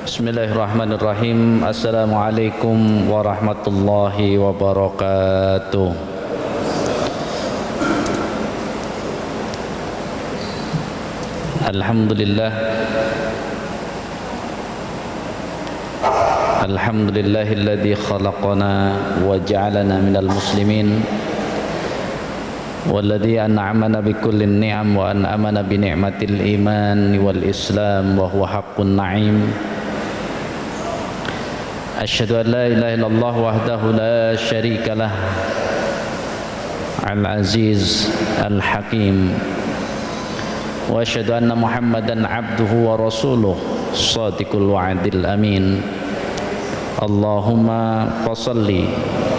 Bismillahirrahmanirrahim. Assalamualaikum warahmatullahi wabarakatuh. Alhamdulillah. Alhamdulillahilladzi khalaqana wa ja'alana minal muslimin walladzi an'amana bikulli ni'am wa an'amana bi ni'matil iman wal islam wa huwa haqqun na'im. Asyhadu an la ilaha illallah wahdahu la syarika lah al-aziz al-hakim wa asyhadu anna muhammadan abduhu wa rasuluh shadiqul wa'dil amin. Allahumma fassalli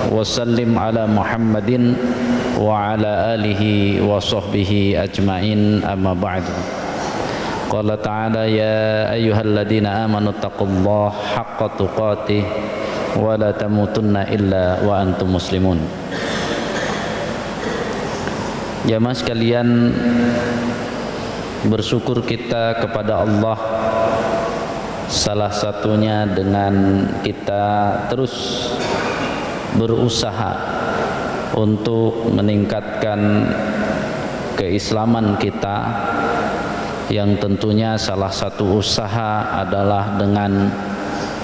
wa sallim ala muhammadin wa ala alihi wa sahbihi ajmain, amma ba'du. Qala ta'ala ya ayyuhalladzina amanu taqullaha haqqa tuqatih wa la tamutunna illa wa antum muslimun. Jamaah sekalian, bersyukur kita kepada Allah, salah satunya dengan kita terus berusaha untuk meningkatkan keislaman kita, yang tentunya salah satu usaha adalah dengan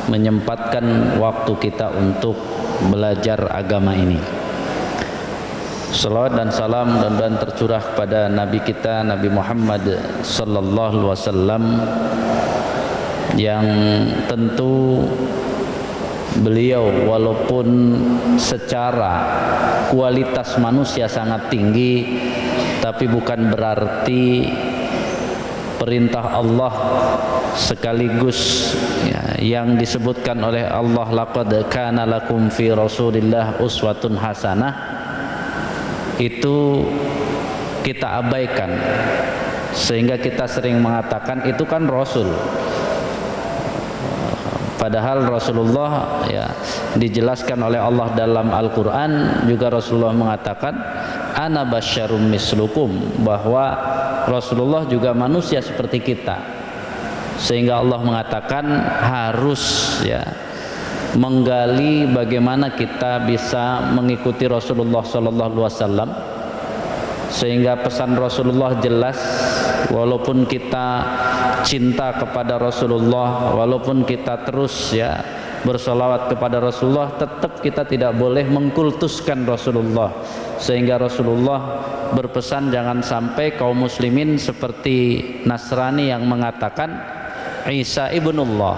menyempatkan waktu kita untuk belajar agama ini. Salawat dan salam dan tercurah kepada Nabi kita Nabi Muhammad sallallahu alaihi wasallam, yang tentu beliau walaupun secara kualitas manusia sangat tinggi, tapi bukan berarti perintah Allah sekaligus yang disebutkan oleh Allah, laqad kana lakum fi rasulillah uswatun hasanah, itu kita abaikan, sehingga kita sering mengatakan itu kan Rasul. Padahal Rasulullah dijelaskan oleh Allah dalam Al-Quran, juga Rasulullah mengatakan ana basyarum mislukum, bahwa Rasulullah juga manusia seperti kita, sehingga Allah mengatakan harus menggali bagaimana kita bisa mengikuti Rasulullah sallallahu alaihi wasallam, sehingga pesan Rasulullah jelas. Walaupun kita cinta kepada Rasulullah, walaupun kita terus bersolawat kepada Rasulullah, tetap kita tidak boleh mengkultuskan Rasulullah, sehingga Rasulullah berpesan jangan sampai kaum muslimin seperti Nasrani yang mengatakan Isa ibnullah,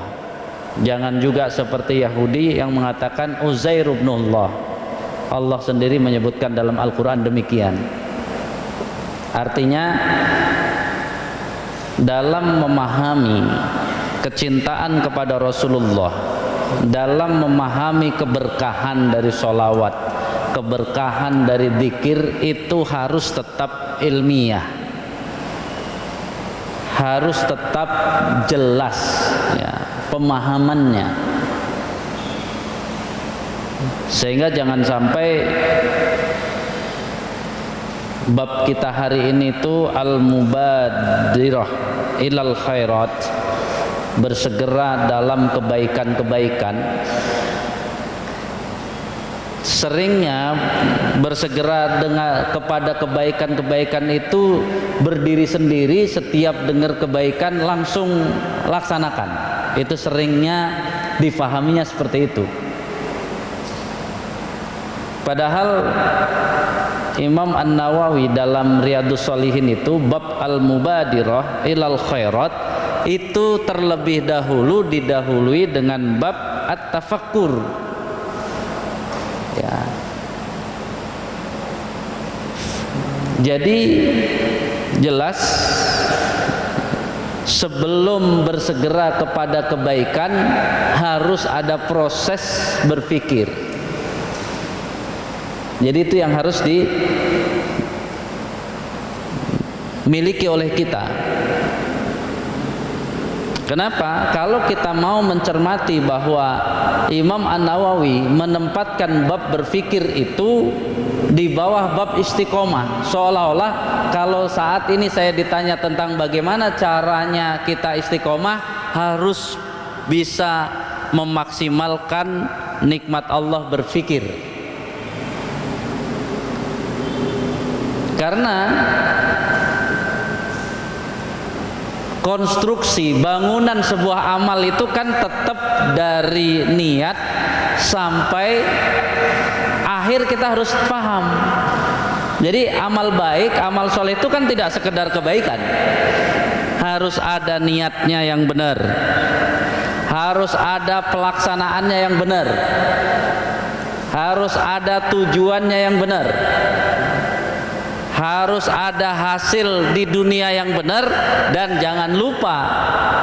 jangan juga seperti Yahudi yang mengatakan Uzair ibnullah. Allah sendiri menyebutkan dalam Al-Quran demikian. Artinya dalam memahami kecintaan kepada Rasulullah, dalam memahami keberkahan dari sholawat, keberkahan dari zikir, itu harus tetap ilmiah, harus tetap jelas pemahamannya, sehingga jangan sampai bab kita hari ini itu al-mubadirah ilal khairat, bersegera dalam kebaikan-kebaikan. Seringnya bersegera kepada kebaikan-kebaikan itu berdiri sendiri, setiap dengar kebaikan langsung laksanakan. Itu seringnya difahaminya seperti itu. Padahal Imam An-Nawawi dalam Riyadhus Shalihin itu bab al-mubadirah ilal khairat itu terlebih dahulu didahului dengan bab at-tafakkur. Jadi jelas sebelum bersegera kepada kebaikan harus ada proses berpikir. Jadi itu yang harus dimiliki oleh kita. Kenapa? Kalau kita mau mencermati bahwa Imam An-Nawawi menempatkan bab berpikir itu di bawah bab istiqomah, seolah-olah kalau saat ini saya ditanya tentang bagaimana caranya kita istiqomah, harus bisa memaksimalkan nikmat Allah berfikir. Karena konstruksi bangunan sebuah amal itu kan tetap dari niat sampai akhir kita harus paham. Jadi amal baik, amal soleh itu kan tidak sekedar kebaikan, harus ada niatnya yang benar, harus ada pelaksanaannya yang benar, harus ada tujuannya yang benar, harus ada hasil di dunia yang benar. Dan jangan lupa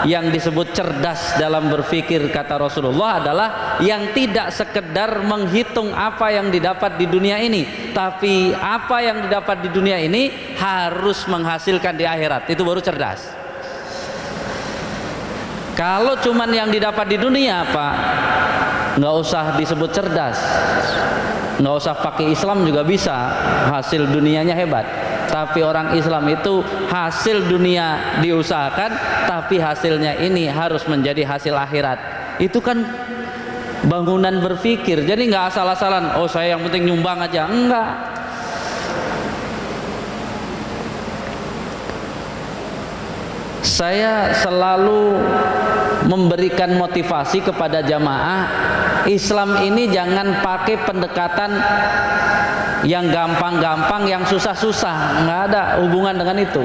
yang disebut cerdas dalam berpikir kata Rasulullah adalah yang tidak sekedar menghitung apa yang didapat di dunia ini, tapi apa yang didapat di dunia ini harus menghasilkan di akhirat. Itu baru cerdas. Kalau cuman yang didapat di dunia, Pak, nggak usah disebut cerdas, nggak usah pakai Islam juga bisa, hasil dunianya hebat. Tapi orang Islam itu hasil dunia diusahakan, tapi hasilnya ini harus menjadi hasil akhirat. Itu kan bangunan berpikir. Jadi nggak asal-asalan, oh saya yang penting nyumbang aja, enggak. Saya selalu memberikan motivasi kepada jamaah, Islam ini jangan pakai pendekatan yang gampang-gampang, yang susah-susah, nggak ada hubungan dengan itu.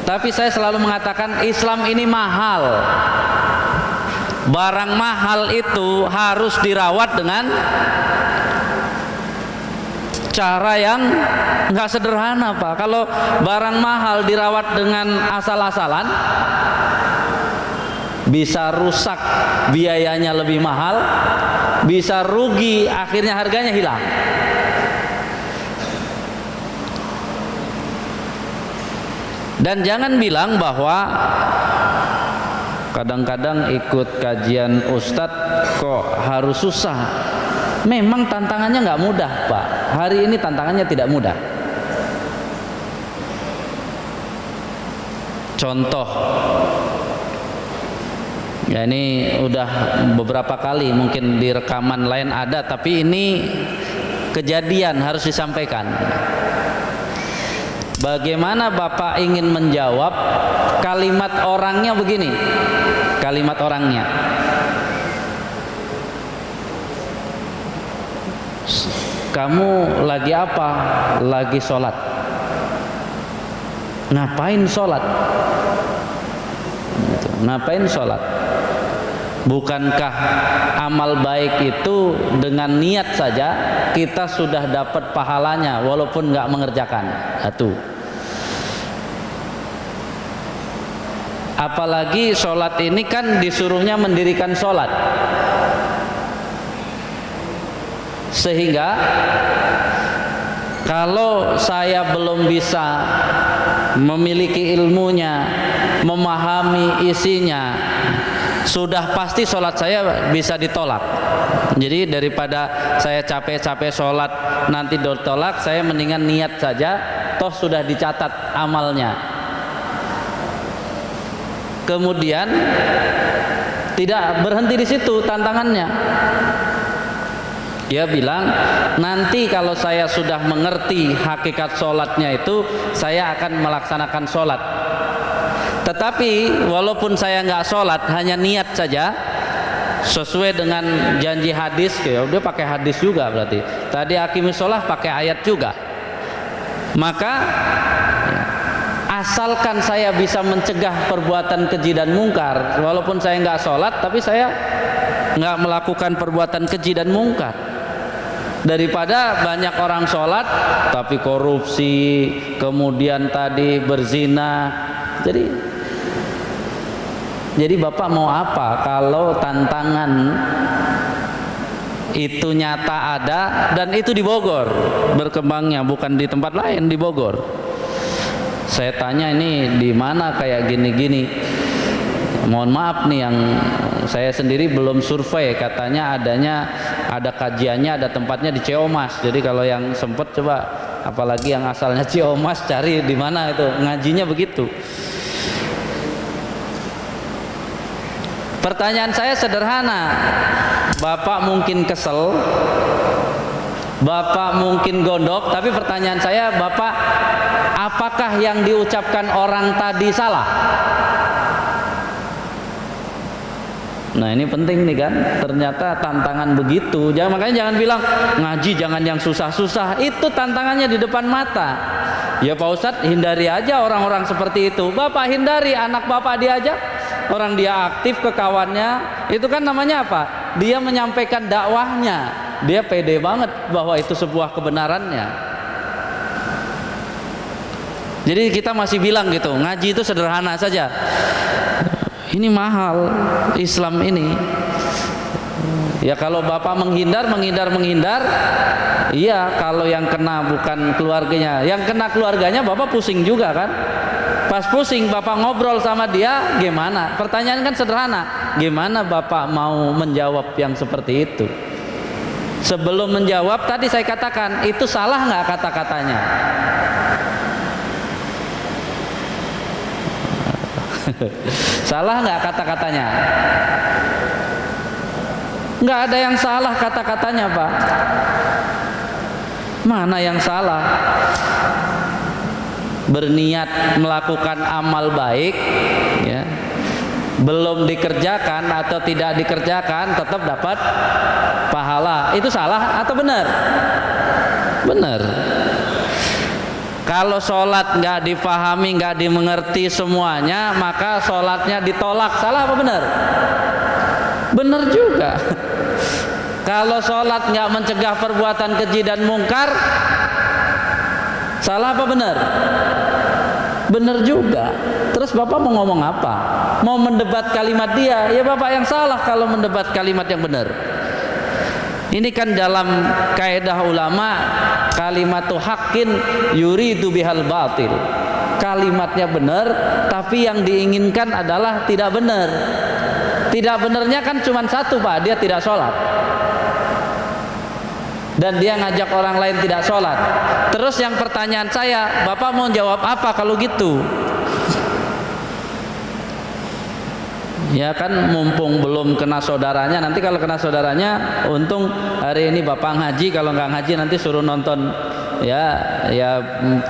Tapi saya selalu mengatakan Islam ini mahal. Barang mahal itu harus dirawat dengan cara yang nggak sederhana, Pak. Kalau barang mahal dirawat dengan asal-asalan, bisa rusak, biayanya lebih mahal, bisa rugi, akhirnya harganya hilang. Dan jangan bilang bahwa kadang-kadang ikut kajian Ustadz kok harus susah. Memang tantangannya nggak mudah, Pak. Hari ini tantangannya tidak mudah. Contoh, ya ini udah beberapa kali mungkin di rekaman lain ada, tapi ini kejadian harus disampaikan. Bagaimana Bapak ingin menjawab kalimat orangnya begini, kalimat orangnya, kamu lagi apa? Lagi sholat. Ngapain sholat? Ngapain sholat? Bukankah amal baik itu dengan niat saja kita sudah dapat pahalanya walaupun nggak mengerjakan? Satu. Apalagi sholat ini kan disuruhnya mendirikan sholat, sehingga kalau saya belum bisa memiliki ilmunya, memahami isinya, sudah pasti sholat saya bisa ditolak. Jadi daripada saya capek-capek sholat nanti ditolak, saya mendingan niat saja, toh sudah dicatat amalnya. Kemudian tidak berhenti di situ tantangannya. Dia bilang, nanti kalau saya sudah mengerti hakikat sholatnya itu, saya akan melaksanakan sholat. Tetapi walaupun saya nggak sholat, hanya niat saja, sesuai dengan janji hadis, ya udah pakai hadis juga berarti. Tadi aqimis sholah pakai ayat juga. Maka asalkan saya bisa mencegah perbuatan keji dan mungkar, walaupun saya nggak sholat, tapi saya nggak melakukan perbuatan keji dan mungkar. Daripada banyak orang sholat tapi korupsi, kemudian tadi berzina. Jadi Bapak mau apa kalau tantangan itu nyata ada dan itu di Bogor berkembangnya, bukan di tempat lain, di Bogor. Saya tanya ini di mana kayak gini-gini. Mohon maaf nih, yang saya sendiri belum survei, katanya ada kajiannya, ada tempatnya di Ciamas. Jadi kalau yang sempet coba, apalagi yang asalnya Ciamas, cari di mana itu ngajinya begitu. Pertanyaan saya sederhana. Bapak mungkin kesel, Bapak mungkin gondok, tapi pertanyaan saya, Bapak, apakah yang diucapkan orang tadi salah? Nah ini penting nih kan, ternyata tantangan begitu. Makanya jangan bilang ngaji jangan yang susah-susah, itu tantangannya di depan mata. Ya Pak Ustadz, hindari aja orang-orang seperti itu. Bapak hindari, anak Bapak diajak, orang dia aktif ke kawannya, itu kan namanya apa? Dia menyampaikan dakwahnya, dia pede banget bahwa itu sebuah kebenarannya. Jadi kita masih bilang gitu, ngaji itu sederhana saja. Ini mahal Islam ini. Ya kalau Bapak menghindar, iya, kalau yang kena bukan keluarganya, yang kena keluarganya Bapak pusing juga kan. Pas pusing Bapak ngobrol sama dia, gimana? Pertanyaan kan sederhana, gimana Bapak mau menjawab yang seperti itu? Sebelum menjawab tadi saya katakan, itu salah nggak kata-katanya? Salah nggak kata-katanya? Nggak ada yang salah kata-katanya, Pak. Mana yang salah? Berniat melakukan amal baik, ya, belum dikerjakan atau tidak dikerjakan tetap dapat pahala. Itu salah atau benar? Benar. Kalau sholat nggak dipahami, nggak dimengerti semuanya, maka sholatnya ditolak. Salah apa benar? Benar juga. Kalau sholat nggak mencegah perbuatan keji dan mungkar, salah apa benar? Benar juga. Terus Bapak mau ngomong apa? Mau mendebat kalimat dia? Ya Bapak yang salah kalau mendebat kalimat yang benar. Ini kan dalam kaidah ulama, kalimatu haqqin yuridu bihal batil. Kalimatnya benar, tapi yang diinginkan adalah tidak benar. Tidak benarnya kan cuma satu, Pak, dia tidak sholat. Dan dia ngajak orang lain tidak sholat. Terus yang pertanyaan saya, Bapak mau jawab apa kalau gitu? Ya kan, mumpung belum kena saudaranya, nanti kalau kena saudaranya, untung hari ini Bapak ngaji, kalau nggak ngaji nanti suruh nonton ya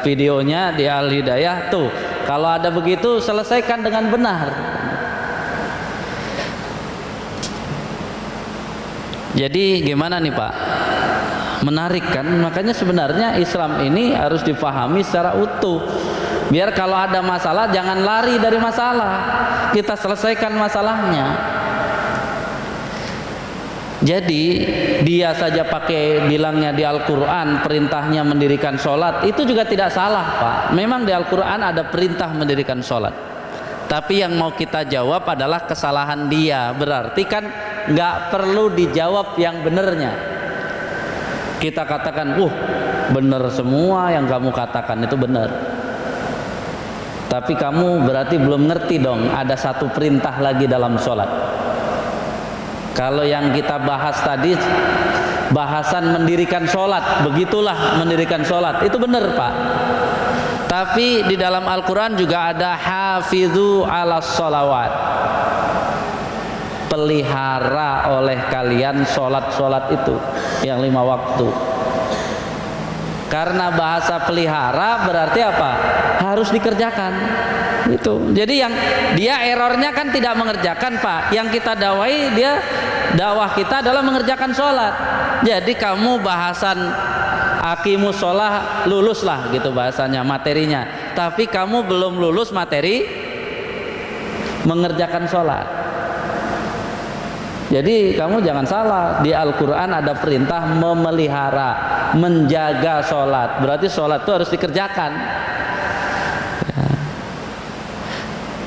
videonya di Al Hidayah tuh. Kalau ada begitu, selesaikan dengan benar. Jadi gimana nih Pak? Menarik kan? Makanya sebenarnya Islam ini harus dipahami secara utuh. Biar kalau ada masalah jangan lari dari masalah, kita selesaikan masalahnya. Jadi dia saja pakai bilangnya di Al-Quran perintahnya mendirikan sholat, itu juga tidak salah Pak. Memang di Al-Quran ada perintah mendirikan sholat, tapi yang mau kita jawab adalah kesalahan dia. Berarti kan nggak perlu dijawab yang benernya. Kita katakan, bener semua yang kamu katakan itu benar. Tapi kamu berarti belum ngerti dong, ada satu perintah lagi dalam sholat. Kalau yang kita bahas tadi bahasan mendirikan sholat, begitulah mendirikan sholat, itu benar Pak. Tapi di dalam Al-Quran juga ada hafidhu ala sholawat, pelihara oleh kalian sholat-sholat itu yang 5 waktu. Karena bahasa pelihara berarti apa? Harus dikerjakan. Itu. Jadi yang dia errornya kan tidak mengerjakan Pak. Yang kita dakwai, dia dakwah kita adalah mengerjakan sholat. Jadi kamu bahasan aqimus sholah luluslah gitu bahasanya, materinya. Tapi kamu belum lulus materi mengerjakan sholat. Jadi kamu jangan salah, di Al-Quran ada perintah memelihara, menjaga sholat. Berarti sholat itu harus dikerjakan. Ya.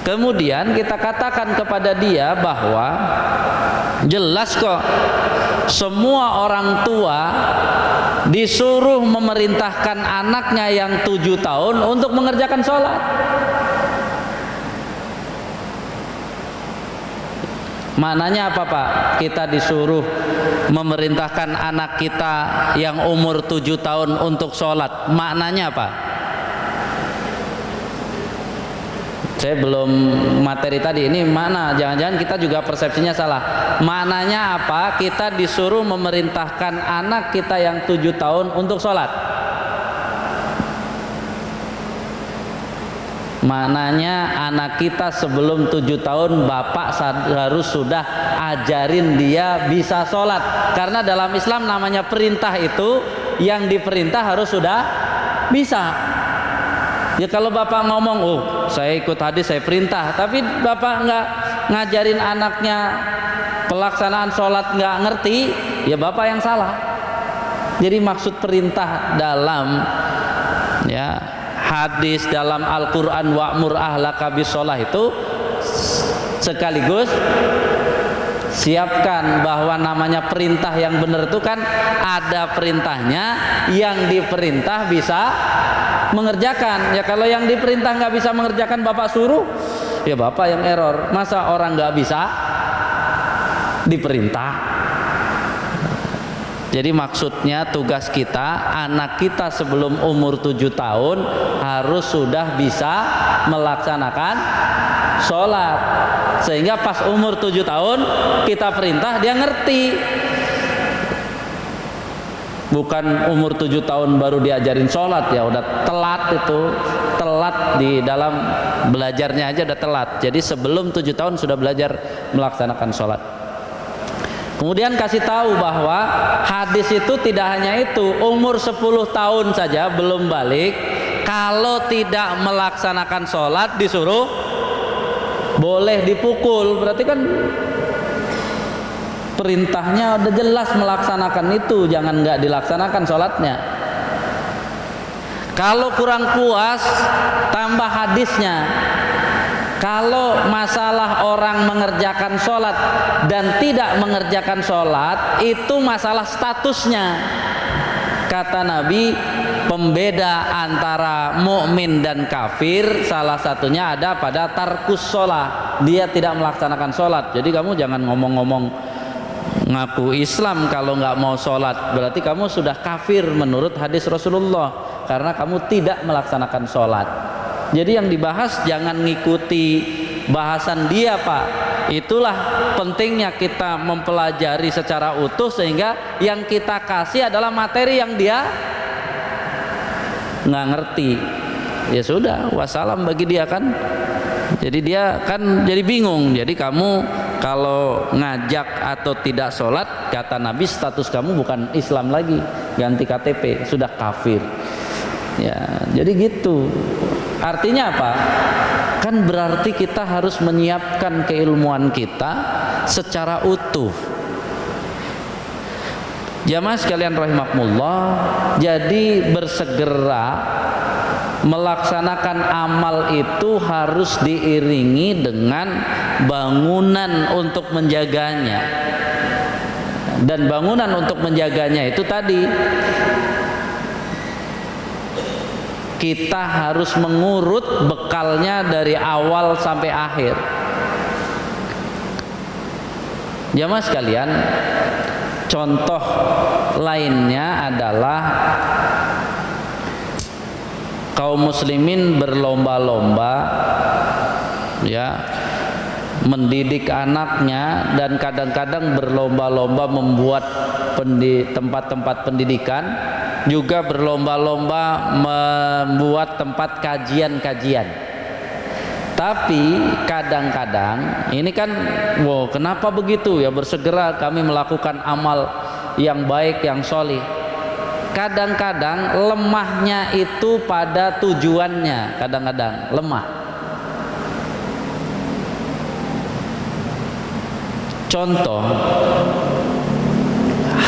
Kemudian kita katakan kepada dia bahwa jelas kok semua orang tua disuruh memerintahkan anaknya yang 7 tahun untuk mengerjakan sholat. Maknanya apa Pak? Kita disuruh memerintahkan anak kita yang umur 7 tahun untuk sholat. Maknanya apa? Saya belum materi tadi, ini mana jangan-jangan kita juga persepsinya salah. Maknanya apa? Kita disuruh memerintahkan anak kita yang 7 tahun untuk sholat. Maknanya anak kita sebelum 7 tahun bapak harus sudah ajarin dia bisa sholat. Karena dalam Islam namanya perintah itu, yang diperintah harus sudah bisa. Ya kalau bapak ngomong, oh saya ikut hadis, saya perintah, tapi bapak nggak ngajarin anaknya pelaksanaan sholat, nggak ngerti, ya bapak yang salah. Jadi maksud perintah dalam ya hadis, dalam Al-Quran, wa'mur ahlaka bis-sholah itu sekaligus siapkan bahwa namanya perintah yang benar itu kan ada perintahnya, yang diperintah bisa mengerjakan. Ya kalau yang diperintah nggak bisa mengerjakan bapak suruh, ya bapak yang error. Masa orang nggak bisa diperintah? Jadi maksudnya tugas kita, anak kita sebelum umur 7 tahun harus sudah bisa melaksanakan sholat, sehingga pas umur 7 tahun kita perintah dia ngerti. Bukan umur 7 tahun baru diajarin sholat, ya udah telat itu, telat di dalam belajarnya aja udah telat. Jadi sebelum 7 tahun sudah belajar melaksanakan sholat. Kemudian kasih tahu bahwa hadis itu tidak hanya itu, umur 10 tahun saja belum balik, kalau tidak melaksanakan sholat disuruh boleh dipukul. Berarti kan perintahnya udah jelas melaksanakan itu, jangan nggak dilaksanakan sholatnya. Kalau kurang puas tambah hadisnya. Kalau masalah orang mengerjakan sholat dan tidak mengerjakan sholat itu masalah statusnya. Kata Nabi, pembeda antara mukmin dan kafir salah satunya ada pada tarkus sholat, dia tidak melaksanakan sholat. Jadi kamu jangan ngomong-ngomong ngaku Islam kalau nggak mau sholat, berarti kamu sudah kafir menurut hadis Rasulullah karena kamu tidak melaksanakan sholat. Jadi yang dibahas jangan ngikuti bahasan dia, Pak. Itulah pentingnya kita mempelajari secara utuh, sehingga yang kita kasih adalah materi yang dia nggak ngerti. Ya sudah, wassalam bagi dia kan. Jadi dia kan jadi bingung. Jadi kamu kalau ngajak atau tidak sholat, kata Nabi status kamu bukan Islam lagi, ganti KTP, sudah kafir. Ya, jadi gitu. Artinya apa? Kan berarti kita harus menyiapkan keilmuan kita secara utuh. Jamaah sekalian rahimakumullah, jadi bersegera melaksanakan amal itu harus diiringi dengan bangunan untuk menjaganya. Dan bangunan untuk menjaganya itu tadi, kita harus mengurut bekalnya dari awal sampai akhir. Jamaah sekalian, contoh lainnya adalah kaum muslimin berlomba-lomba ya mendidik anaknya, dan kadang-kadang berlomba-lomba membuat tempat-tempat pendidikan, juga berlomba-lomba membuat tempat kajian-kajian. Tapi kadang-kadang ini kan, wow, kenapa begitu ya, bersegera kami melakukan amal yang baik, yang sholih. Kadang-kadang lemahnya itu pada tujuannya, kadang-kadang lemah. Contoh,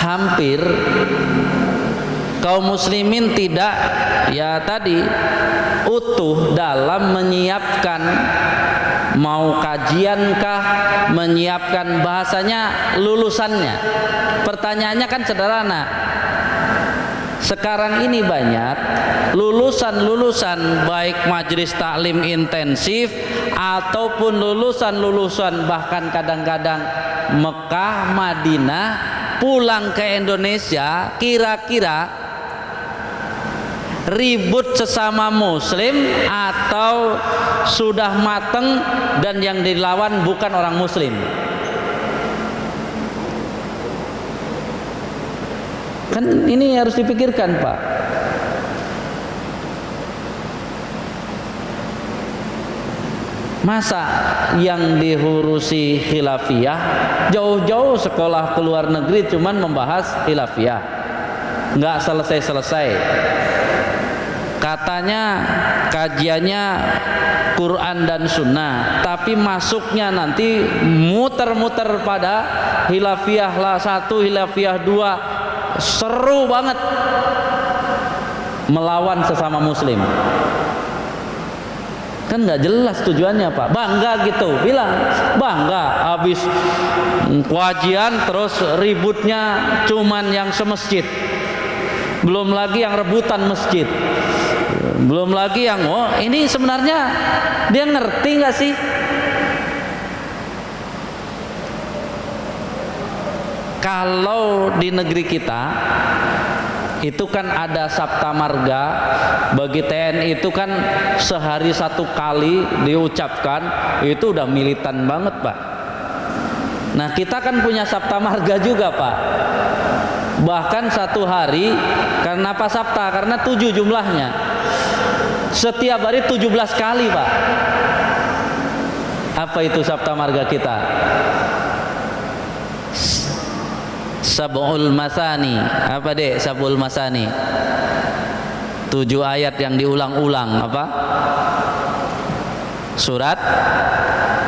hampir kaum muslimin tidak ya tadi utuh dalam menyiapkan, mau kajiankah, menyiapkan bahasanya, lulusannya. Pertanyaannya kan sederhana. Sekarang ini banyak lulusan-lulusan baik majelis taklim intensif ataupun lulusan-lulusan bahkan kadang-kadang Mekah, Madinah, pulang ke Indonesia, kira-kira ribut sesama muslim atau sudah mateng dan yang dilawan bukan orang muslim? Kan ini harus dipikirkan, Pak. Masa yang diurusi khilafiyah jauh-jauh sekolah ke luar negeri cuman membahas khilafiyah, nggak selesai-selesai. Katanya kajiannya Quran dan Sunnah, tapi masuknya nanti muter-muter pada khilafiyah lah satu, khilafiyah dua. Seru banget melawan sesama muslim. Kan nggak jelas tujuannya, Pak. Bangga gitu, bilang bangga habis kajian terus ributnya cuman yang semasjid, belum lagi yang rebutan masjid, belum lagi yang ini sebenarnya dia ngerti nggak sih? Kalau di negeri kita itu kan ada Sabta Marga, bagi TNI itu kan sehari satu kali diucapkan, itu udah militan banget, Pak. Nah kita kan punya Sabta Marga juga, Pak. Bahkan satu hari, karena apa Sabta? Karena 7 jumlahnya. Setiap hari 17 kali, Pak. Apa itu Sabta Marga kita? Sab'ul Masani. Apa dek Sab'ul Masani? 7 ayat yang diulang-ulang. Apa? Surat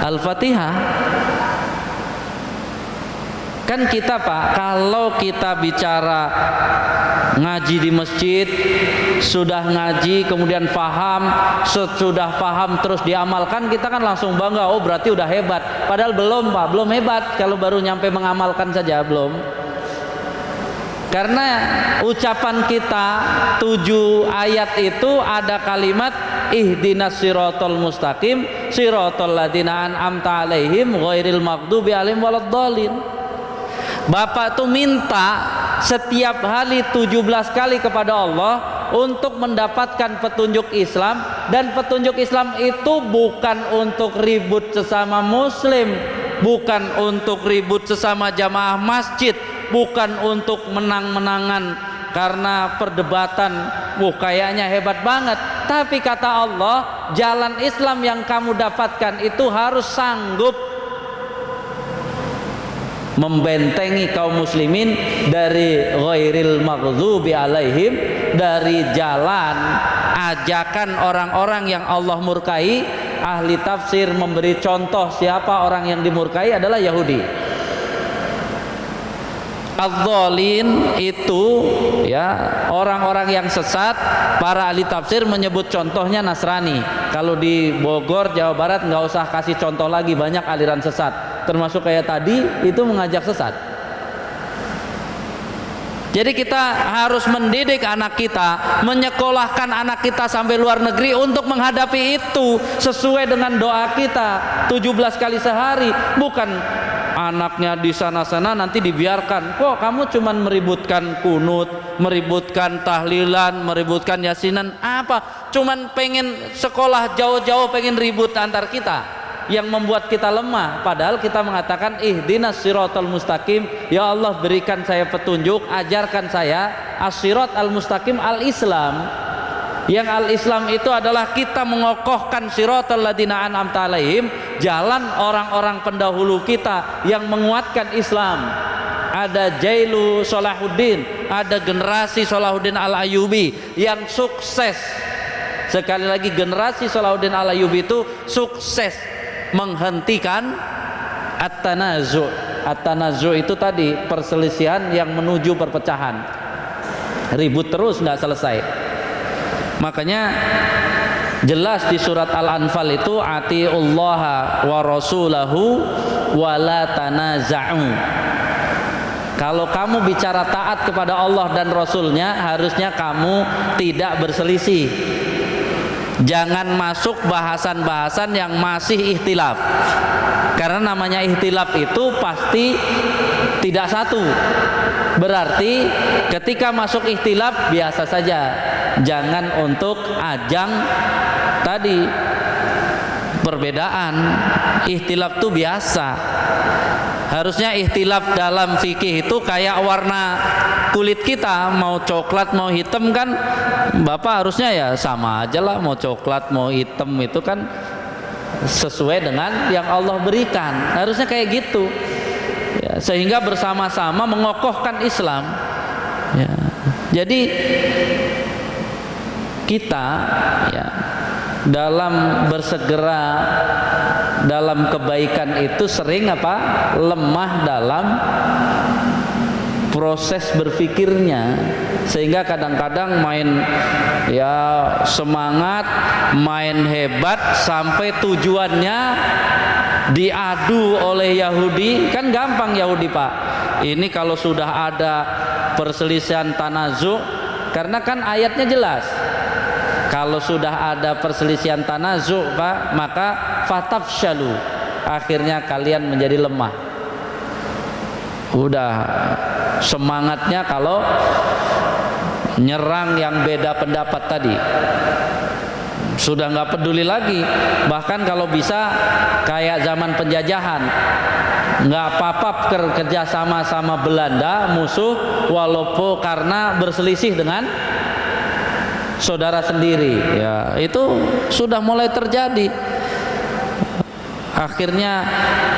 Al-Fatihah. Kan kita, Pak, kalau kita bicara ngaji di masjid, sudah ngaji kemudian paham, sesudah paham terus diamalkan, kita kan langsung bangga, oh berarti udah hebat. Padahal belum, Pak, belum hebat kalau baru nyampe mengamalkan saja, belum. Karena ucapan kita 7 ayat itu ada kalimat ihdinas siratal mustaqim siratal ladzina an'amta alaihim ghairil maghdubi alaihim waladdallin. Bapak tuh minta setiap hari 17 kali kepada Allah untuk mendapatkan petunjuk Islam, dan petunjuk Islam itu bukan untuk ribut sesama muslim, bukan untuk ribut sesama jamaah masjid, bukan untuk menang-menangan karena perdebatan, kayaknya hebat banget. Tapi kata Allah, jalan Islam yang kamu dapatkan itu harus sanggup membentengi kaum muslimin dari ghairil maghdubi alaihim, dari jalan ajakan orang-orang yang Allah murkai. Ahli tafsir memberi contoh siapa orang yang dimurkai adalah Yahudi. Adz-dzalin itu ya orang-orang yang sesat. Para ahli tafsir menyebut contohnya Nasrani. Kalau di Bogor, Jawa Barat nggak usah kasih contoh lagi, banyak aliran sesat. Termasuk kayak tadi itu mengajak sesat. Jadi kita harus mendidik anak kita, menyekolahkan anak kita sampai luar negeri untuk menghadapi itu sesuai dengan doa kita 17 kali sehari. Bukan anaknya di sana-sana nanti dibiarkan. Kok kamu cuman meributkan kunut, meributkan tahlilan, meributkan yasinan, apa? Cuman pengen sekolah jauh-jauh, pengen ribut antar kita, yang membuat kita lemah. Padahal kita mengatakan ihdinas siratal mustaqim, ya Allah berikan saya petunjuk, ajarkan saya as-sirat al-mustaqim al-Islam. Yang al-Islam itu adalah kita mengokohkan siratal ladzina an'amta alaihim, jalan orang-orang pendahulu kita yang menguatkan Islam. Ada Jailu Salahuddin, ada generasi Salahuddin al-Ayyubi yang sukses. Sekali lagi, generasi Salahuddin al-Ayyubi itu sukses menghentikan at-tanazu'. At-tanazu' itu tadi perselisihan yang menuju perpecahan, ribut terus nggak selesai. Makanya jelas di surat Al-Anfal itu atiullaha wa rasulahu wa la tanaza'u. Kalau kamu bicara taat kepada Allah dan Rasulnya, harusnya kamu tidak berselisih. Jangan masuk bahasan-bahasan yang masih ikhtilaf. Karena namanya ikhtilaf itu pasti tidak satu. Berarti ketika masuk ikhtilaf biasa saja, jangan untuk ajang tadi perbedaan. Ikhtilaf itu biasa. Harusnya ikhtilaf dalam fikih itu kayak warna kulit kita, mau coklat mau hitam kan Bapak harusnya ya sama aja lah, mau coklat mau hitam itu kan sesuai dengan yang Allah berikan, harusnya kayak gitu ya, sehingga bersama-sama mengokohkan Islam ya. Jadi kita ya dalam bersegera dalam kebaikan itu sering apa? Lemah dalam proses berpikirnya, sehingga kadang-kadang main ya semangat, main hebat sampai tujuannya diadu oleh Yahudi. Kan gampang Yahudi Pak, ini kalau sudah ada perselisihan tanazu, karena kan ayatnya jelas, kalau sudah ada perselisihan tanazu Pak, maka fatafshalu, akhirnya kalian menjadi lemah. Udah semangatnya kalau nyerang yang beda pendapat tadi, sudah nggak peduli lagi. Bahkan kalau bisa kayak zaman penjajahan, nggak apa-apa kerja sama sama Belanda musuh, walaupun karena berselisih dengan saudara sendiri ya, itu sudah mulai terjadi. Akhirnya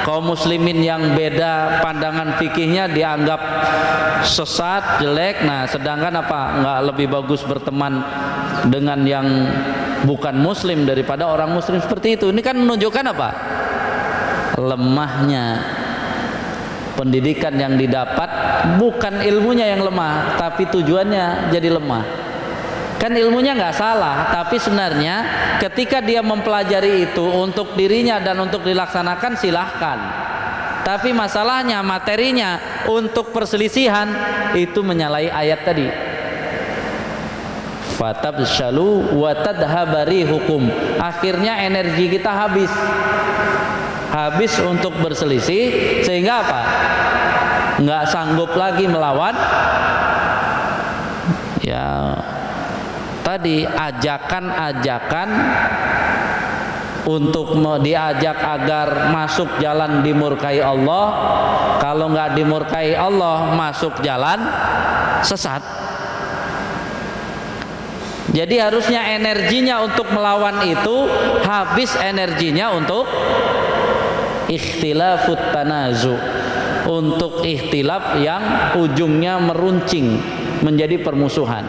kaum muslimin yang beda pandangan fikihnya dianggap sesat, jelek. Nah sedangkan apa, nggak lebih bagus berteman dengan yang bukan muslim daripada orang muslim seperti itu. Ini kan menunjukkan apa? Lemahnya pendidikan yang didapat. Bukan ilmunya yang lemah, tapi tujuannya jadi lemah. Kan ilmunya nggak salah, tapi sebenarnya ketika dia mempelajari itu untuk dirinya dan untuk dilaksanakan silahkan. Tapi masalahnya materinya untuk perselisihan itu menyalahi ayat tadi. Fatabshalu wa tadhabari hukum. Akhirnya energi kita habis untuk berselisih, sehingga apa? Nggak sanggup lagi melawan ya tadi ajakan-ajakan untuk diajak agar masuk jalan dimurkai Allah. Kalau nggak dimurkai Allah, masuk jalan sesat. Jadi harusnya energinya untuk melawan itu habis energinya untuk ikhtilafut tanazu, untuk ikhtilaf yang ujungnya meruncing menjadi permusuhan.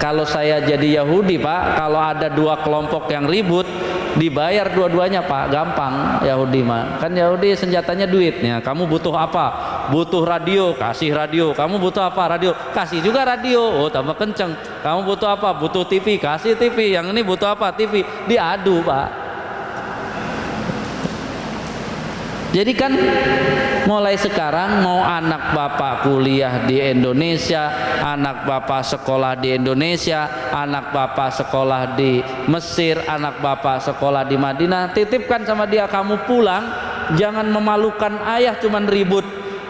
Kalau saya jadi Yahudi Pak, kalau ada dua kelompok yang ribut, dibayar dua-duanya Pak, gampang Yahudi mah. Kan Yahudi senjatanya duitnya. Kamu butuh apa? Butuh radio, kasih radio. Kamu butuh apa? Radio, kasih juga radio. Oh tambah kenceng. Kamu butuh apa? Butuh TV, kasih TV. Yang ini butuh apa? TV. Diadu Pak. Jadi kan mulai sekarang mau anak bapak kuliah di Indonesia, anak bapak sekolah di Indonesia, anak bapak sekolah di Mesir, anak bapak sekolah di Madinah, titipkan sama dia, kamu pulang jangan memalukan ayah cuman ribut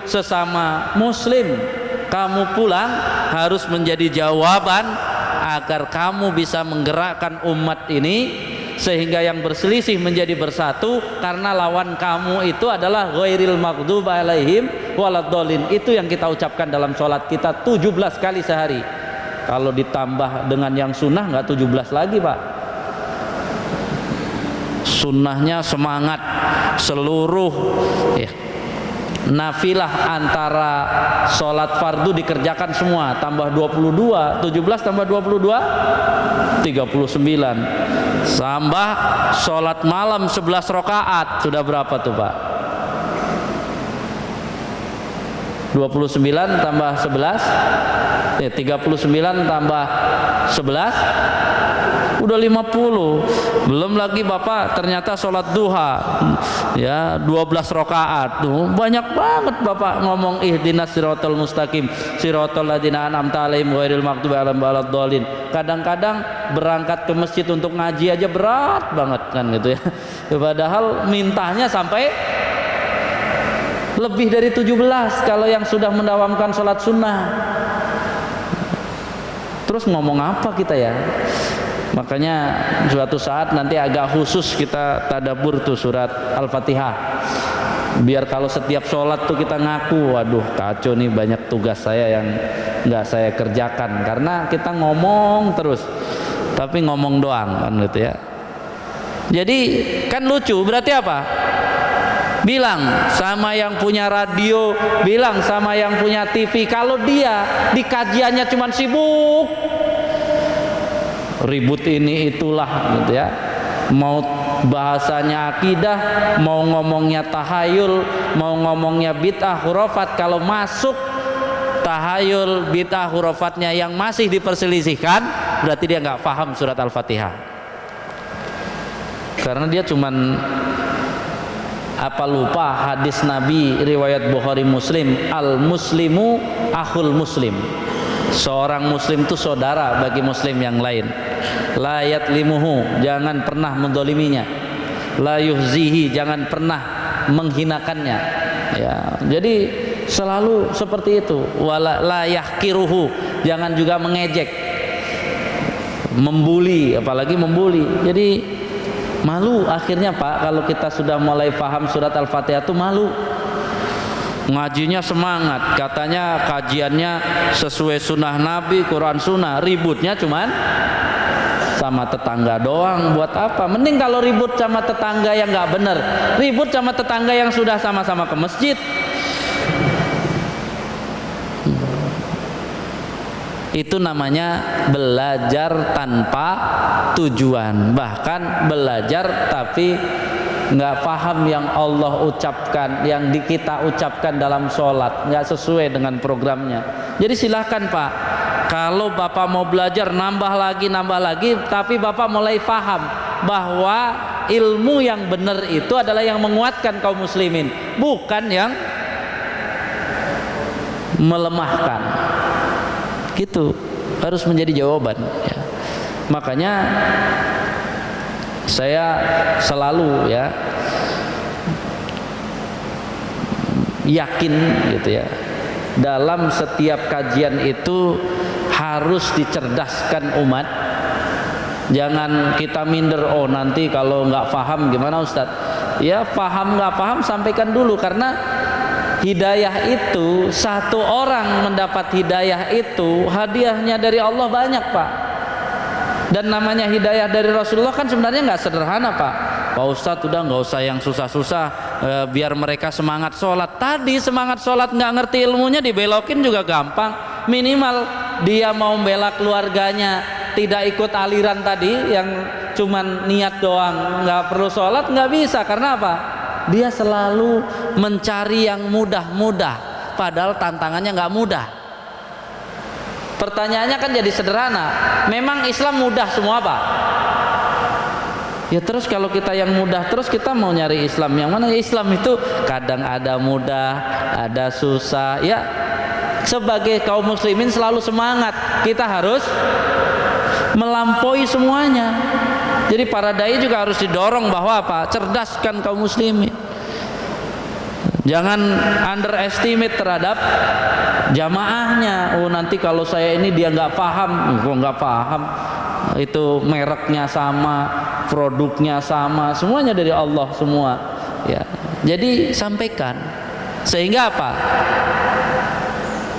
sesama muslim. Kamu pulang harus menjadi jawaban agar kamu bisa menggerakkan umat ini sehingga yang berselisih menjadi bersatu, karena lawan kamu itu adalah ghairil maghdubi alaihim waladhdallin. Itu yang kita ucapkan dalam sholat kita 17 kali sehari. Kalau ditambah dengan yang sunnah nggak 17 lagi Pak. Sunnahnya semangat seluruh ya, nafilah antara sholat fardu dikerjakan semua, tambah 22, 17 tambah 22 39, tambah sholat malam 11 rakaat, sudah berapa tuh Pak? 29 tambah 11 39 tambah 11 udah 50. Belum lagi Bapak ternyata sholat duha ya 12 rakaat tuh, banyak banget Bapak ngomong ihdinas siratal mustaqim siratal ladzina an'amta alaihim ghairil maghdubi alaihim waladdallin. Kadang-kadang berangkat ke masjid untuk ngaji aja berat banget kan gitu ya. Padahal mintanya sampai lebih dari 17 kalau yang sudah mendawamkan sholat sunnah. Terus ngomong apa kita ya? Makanya suatu saat nanti agak khusus kita tadabbur tuh surat Al-Fatihah. Biar kalau setiap sholat tuh kita ngaku, waduh kacau nih, banyak tugas saya yang nggak saya kerjakan karena kita ngomong terus, tapi ngomong doang kan gitu ya. Jadi kan lucu, berarti apa? Bilang sama yang punya radio, bilang sama yang punya TV, kalau dia di kajiannya cuman sibuk ribut ini itulah gitu ya, mau bahasanya akidah, mau ngomongnya tahayul, mau ngomongnya bid'ah khurafat, kalau masuk tahayul bid'ah khurafatnya yang masih diperselisihkan, berarti dia nggak paham surat Al-Fatihah, karena dia cuman apa lupa hadis Nabi riwayat Bukhari Muslim, al muslimu akhul muslim, seorang muslim itu saudara bagi muslim yang lain. La yatlimuhu, jangan pernah mendoliminya. La yuhzihi, jangan pernah menghinakannya ya. Jadi selalu seperti itu. Wala la yahkiruhu, jangan juga mengejek, membuli, apalagi membuli. Jadi malu akhirnya Pak, kalau kita sudah mulai paham surat Al-Fatihah itu malu. Ngajinya semangat, katanya kajiannya sesuai sunnah Nabi, Quran sunnah, ributnya cuman sama tetangga doang. Buat apa? Mending kalau ribut sama tetangga yang nggak bener, ribut sama tetangga yang sudah sama-sama ke masjid. Itu namanya belajar tanpa tujuan, bahkan belajar tapi nggak paham yang Allah ucapkan, yang kita ucapkan dalam sholat, nggak sesuai dengan programnya. Jadi silahkan Pak, kalau Bapak mau belajar nambah lagi, tapi Bapak mulai paham bahwa ilmu yang benar itu adalah yang menguatkan kaum muslimin, bukan yang melemahkan. Gitu harus menjadi jawaban ya. Makanya saya selalu ya yakin gitu ya, dalam setiap kajian itu harus dicerdaskan umat. Jangan kita minder, oh nanti kalau nggak paham gimana Ustadz? Ya paham nggak paham sampaikan dulu, karena hidayah itu, satu orang mendapat hidayah itu hadiahnya dari Allah banyak Pak. Dan namanya hidayah dari Rasulullah kan sebenarnya nggak sederhana Pak. Pak Ustadz udah nggak usah yang susah-susah, biar mereka semangat sholat. Tadi semangat sholat nggak ngerti ilmunya dibelokin juga gampang. Minimal dia mau membela keluarganya, tidak ikut aliran tadi yang cuman niat doang, nggak perlu sholat, nggak bisa. Karena apa? Dia selalu mencari yang mudah-mudah, padahal tantangannya nggak mudah. Pertanyaannya kan jadi sederhana, memang Islam mudah semua Pak? Ya terus kalau kita yang mudah terus, kita mau nyari Islam yang mana? Islam itu kadang ada mudah, ada susah ya. Sebagai kaum muslimin selalu semangat, kita harus melampaui semuanya. Jadi para dai juga harus didorong bahwa apa? Cerdaskan kaum muslimin. Jangan underestimate terhadap jamaahnya. Oh nanti kalau saya ini dia nggak paham, kok nggak paham? Itu mereknya sama, produknya sama, semuanya dari Allah semua. Ya, jadi sampaikan. Sehingga apa?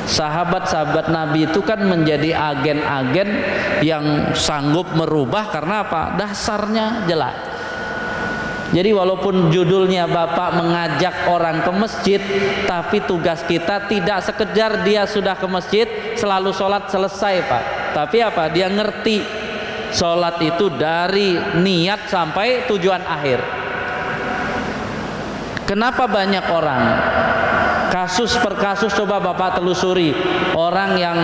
Sahabat-sahabat Nabi itu kan menjadi agen-agen yang sanggup merubah, karena apa? Dasarnya jelas. Jadi walaupun judulnya Bapak mengajak orang ke masjid, tapi tugas kita tidak sekedar dia sudah ke masjid selalu sholat selesai Pak, tapi apa? Dia ngerti sholat itu dari niat sampai tujuan akhir. Kenapa banyak orang, kasus per kasus coba Bapak telusuri, orang yang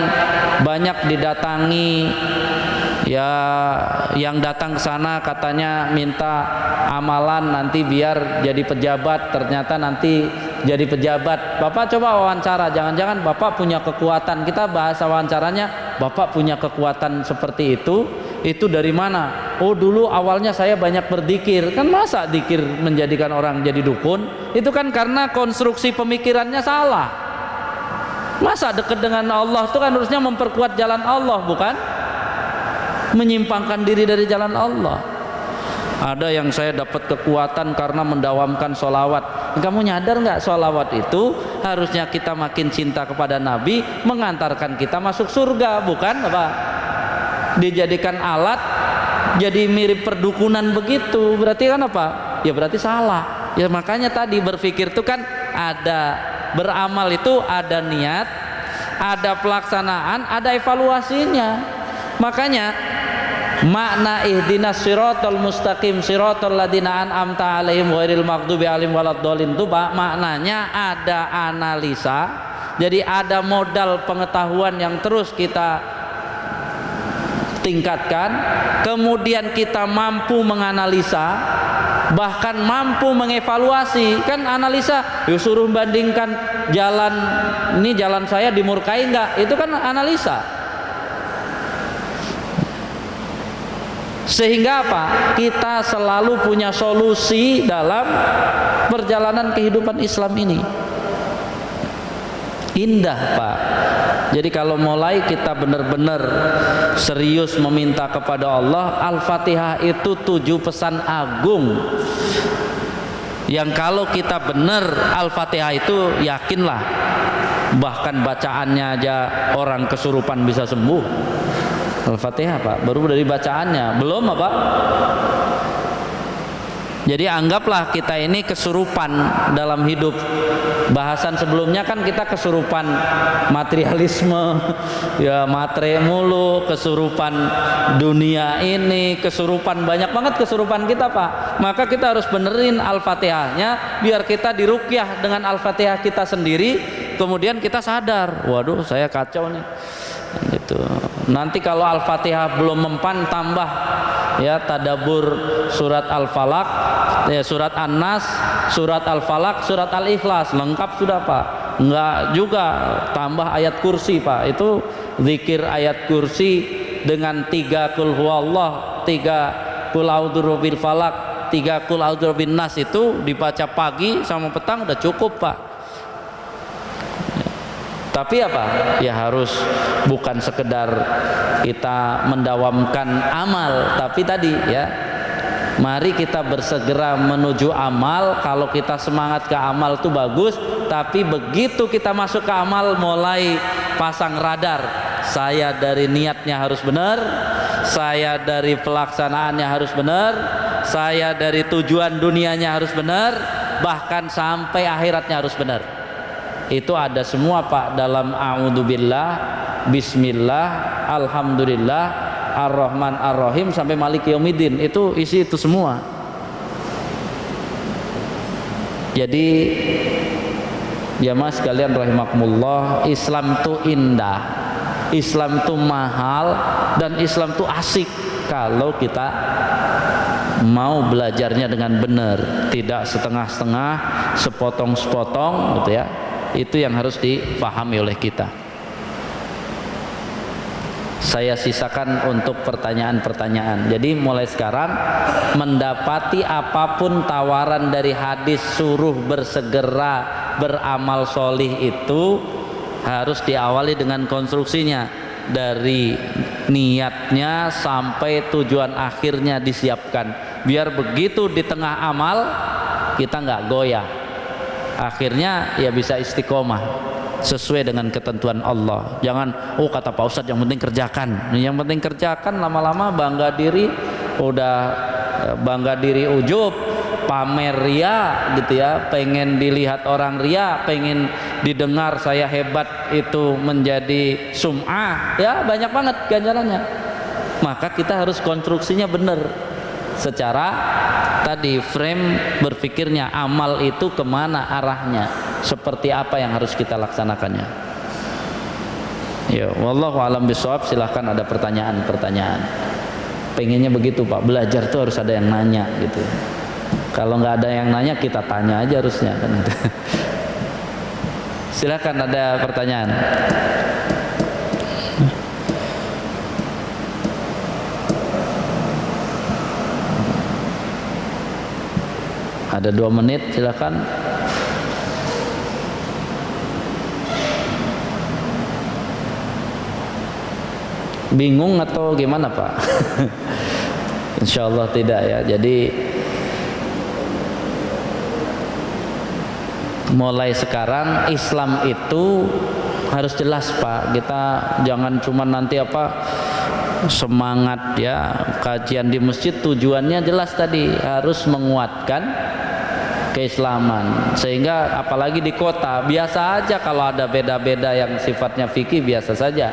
banyak didatangi ya, yang datang ke sana katanya minta amalan nanti biar jadi pejabat, ternyata nanti jadi pejabat. Bapak coba wawancara, jangan-jangan Bapak punya kekuatan. Kita bahasa wawancaranya, Bapak punya kekuatan seperti itu dari mana? Oh dulu awalnya saya banyak berzikir. Kan masa zikir menjadikan orang jadi dukun? Itu kan karena konstruksi pemikirannya salah. Masa dekat dengan Allah itu kan harusnya memperkuat jalan Allah, bukan menyimpangkan diri dari jalan Allah. Ada yang saya dapat kekuatan karena mendawamkan sholawat. Kamu nyadar nggak, sholawat itu harusnya kita makin cinta kepada Nabi, mengantarkan kita masuk surga, bukan apa? Dijadikan alat, jadi mirip perdukunan begitu. Berarti kan apa? Ya berarti salah. Ya makanya tadi berpikir itu kan ada, beramal itu ada niat, ada pelaksanaan, ada evaluasinya. Makanya makna ihdinas siratal mustaqim siratal ladzina an'amta 'alaihim ghairil maghdubi 'alaihim waladdallin itu maknanya ada analisa. Jadi ada modal pengetahuan yang terus kita tingkatkan, kemudian kita mampu menganalisa, bahkan mampu mengevaluasi. Kan analisa, yuk suruh bandingkan jalan ini, jalan saya dimurkai enggak, itu kan analisa. Sehingga apa? Kita selalu punya solusi dalam perjalanan kehidupan Islam ini. Indah, Pak. Jadi kalau mulai kita benar-benar serius meminta kepada Allah, Al-Fatihah itu 7 pesan agung yang kalau kita benar Al-Fatihah itu, yakinlah bahkan bacaannya aja orang kesurupan bisa sembuh. Al-Fatihah, Pak, baru dari bacaannya, belum apa? Jadi anggaplah kita ini kesurupan dalam hidup. Bahasan sebelumnya kan kita kesurupan materialisme, ya matre mulu, kesurupan dunia ini, kesurupan banyak banget kesurupan kita, Pak. Maka kita harus benerin Al-Fatihahnya biar kita diruqyah dengan Al-Fatihah kita sendiri, kemudian kita sadar, waduh saya kacau nih. Gitu. Nanti kalau Al-Fatihah belum mempan, tambah ya tadabur surat Al-Falaq, ya surat An-Nas, surat Al-Falaq, surat Al-Ikhlas, lengkap sudah, Pak. Enggak juga, tambah ayat kursi, Pak. Itu zikir ayat kursi dengan 3 qul huwallah, 3 qul a'udzu birabbil falaq, 3 qul a'udzu birabbin nas, itu dibaca pagi sama petang udah cukup, Pak. Tapi apa? Ya harus bukan sekedar kita mendawamkan amal, tapi tadi ya, mari kita bersegera menuju amal. Kalau kita semangat ke amal itu bagus, tapi begitu kita masuk ke amal mulai pasang radar. Saya dari niatnya harus benar, saya dari pelaksanaannya harus benar, saya dari tujuan dunianya harus benar, bahkan sampai akhiratnya harus benar. Itu ada semua, Pak, dalam a'udzubillah, bismillah, alhamdulillah, ar-rahman ar-rahim sampai maliki yaumiddin. Itu isi itu semua. Jadi jamaah sekalian rahimakumullah, Islam itu indah, Islam itu mahal, dan Islam itu asik kalau kita mau belajarnya dengan benar, tidak setengah-setengah, sepotong-sepotong gitu ya. Itu yang harus dipahami oleh kita. Saya sisakan untuk pertanyaan-pertanyaan. Jadi mulai sekarang, mendapati apapun tawaran dari hadis suruh bersegera beramal solih itu harus diawali dengan konstruksinya, dari niatnya sampai tujuan akhirnya disiapkan, biar begitu di tengah amal kita nggak goyah, akhirnya ya bisa istiqomah sesuai dengan ketentuan Allah. Jangan, oh kata Pak Ustadz yang penting kerjakan, yang penting kerjakan, lama-lama bangga diri, udah bangga diri ujub, pamer ria gitu ya, pengen dilihat orang ria, pengen didengar saya hebat, itu menjadi sum'ah, ya banyak banget ganjarannya. Maka kita harus konstruksinya benar, secara tadi frame berpikirnya, amal itu kemana arahnya, seperti apa yang harus kita laksanakannya. Ya, wallahu alam bisawab. Silahkan ada pertanyaan-pertanyaan. Pengennya begitu, Pak, belajar tuh harus ada yang nanya gitu. Kalau nggak ada yang nanya, kita tanya aja harusnya kan. Silahkan ada pertanyaan. Ada 2 menit, silakan. Bingung atau gimana Pak? Insya Allah tidak ya. Jadi mulai sekarang Islam itu harus jelas Pak. Kita jangan cuma nanti semangat ya kajian di masjid, tujuannya jelas tadi harus menguatkan keislaman. Sehingga apalagi di kota biasa aja kalau ada beda-beda yang sifatnya fikih biasa saja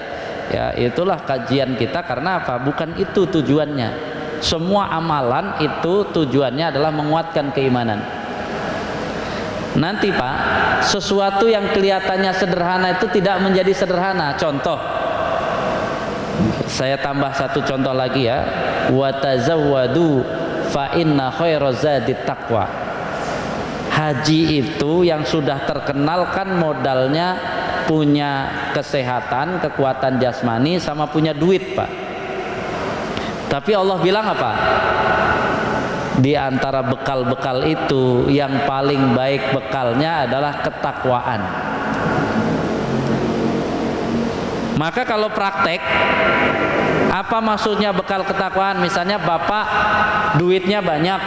ya, itulah kajian kita. Karena apa? Bukan itu tujuannya. Semua amalan itu tujuannya adalah menguatkan keimanan. Nanti Pak, sesuatu yang kelihatannya sederhana itu tidak menjadi sederhana. Contoh, saya tambah satu contoh lagi ya. Wa tazawwadu fa inna khairaz zadit taqwa. Haji itu yang sudah terkenal kan modalnya punya kesehatan, kekuatan jasmani, sama punya duit Pak. Tapi Allah bilang apa? Di antara bekal-bekal itu yang paling baik bekalnya adalah ketakwaan. Maka kalau praktek, apa maksudnya bekal ketakwaan? Misalnya bapak duitnya banyak,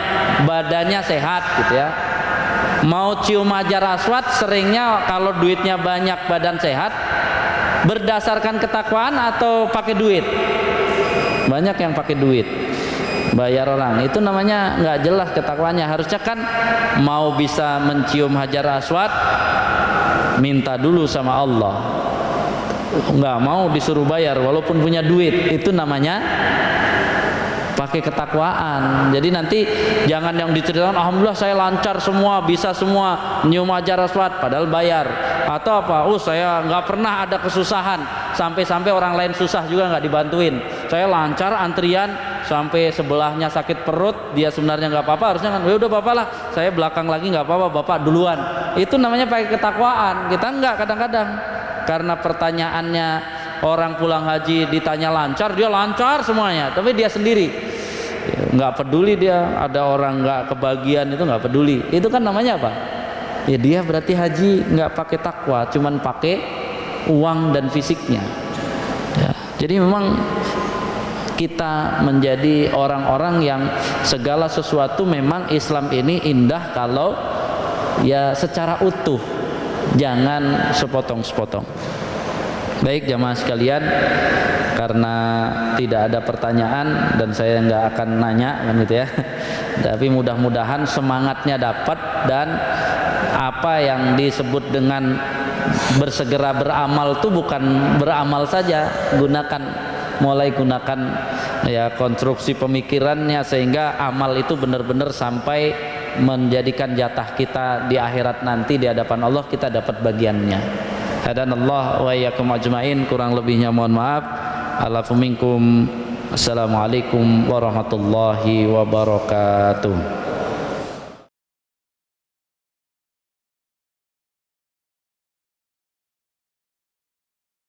badannya sehat gitu ya, mau cium hajar aswad seringnya kalau duitnya banyak badan sehat, berdasarkan ketakwaan atau pakai duit? Banyak yang pakai duit, bayar orang, itu namanya nggak jelas ketakwaannya. Harusnya kan mau bisa mencium hajar aswad minta dulu sama Allah, nggak mau disuruh bayar walaupun punya duit, itu namanya pakai ketakwaan. Jadi nanti jangan yang diceritakan alhamdulillah saya lancar semua, bisa semua nyium hajar aswad padahal bayar, atau apa, saya nggak pernah ada kesusahan, sampai-sampai orang lain susah juga nggak dibantuin, saya lancar antrian sampai sebelahnya sakit perut, dia sebenarnya nggak apa-apa, harusnya kan udah bapak lah, saya belakang lagi nggak apa-apa, bapak duluan. Itu namanya pakai ketakwaan. Kita nggak, kadang-kadang karena pertanyaannya orang pulang haji ditanya lancar, dia lancar semuanya, tapi dia sendiri nggak peduli, dia ada orang nggak kebagian itu nggak peduli. Itu kan namanya apa? Ya dia berarti haji nggak pakai takwa, cuman pakai uang dan fisiknya ya. Jadi memang kita menjadi orang-orang yang segala sesuatu memang Islam ini indah kalau ya secara utuh, jangan sepotong-sepotong. Baik jamaah sekalian, karena tidak ada pertanyaan dan saya nggak akan nanya kan gitu ya, tapi mudah-mudahan semangatnya dapat, dan apa yang disebut dengan bersegera beramal itu bukan beramal saja, mulai gunakan ya konstruksi pemikirannya sehingga amal itu benar-benar sampai menjadikan jatah kita di akhirat nanti di hadapan Allah, kita dapat bagiannya. Hadanallah wa iyyakum ajmain, kurang lebihnya mohon maaf. Alafu minkum. Assalamualaikum warahmatullahi wabarakatuh.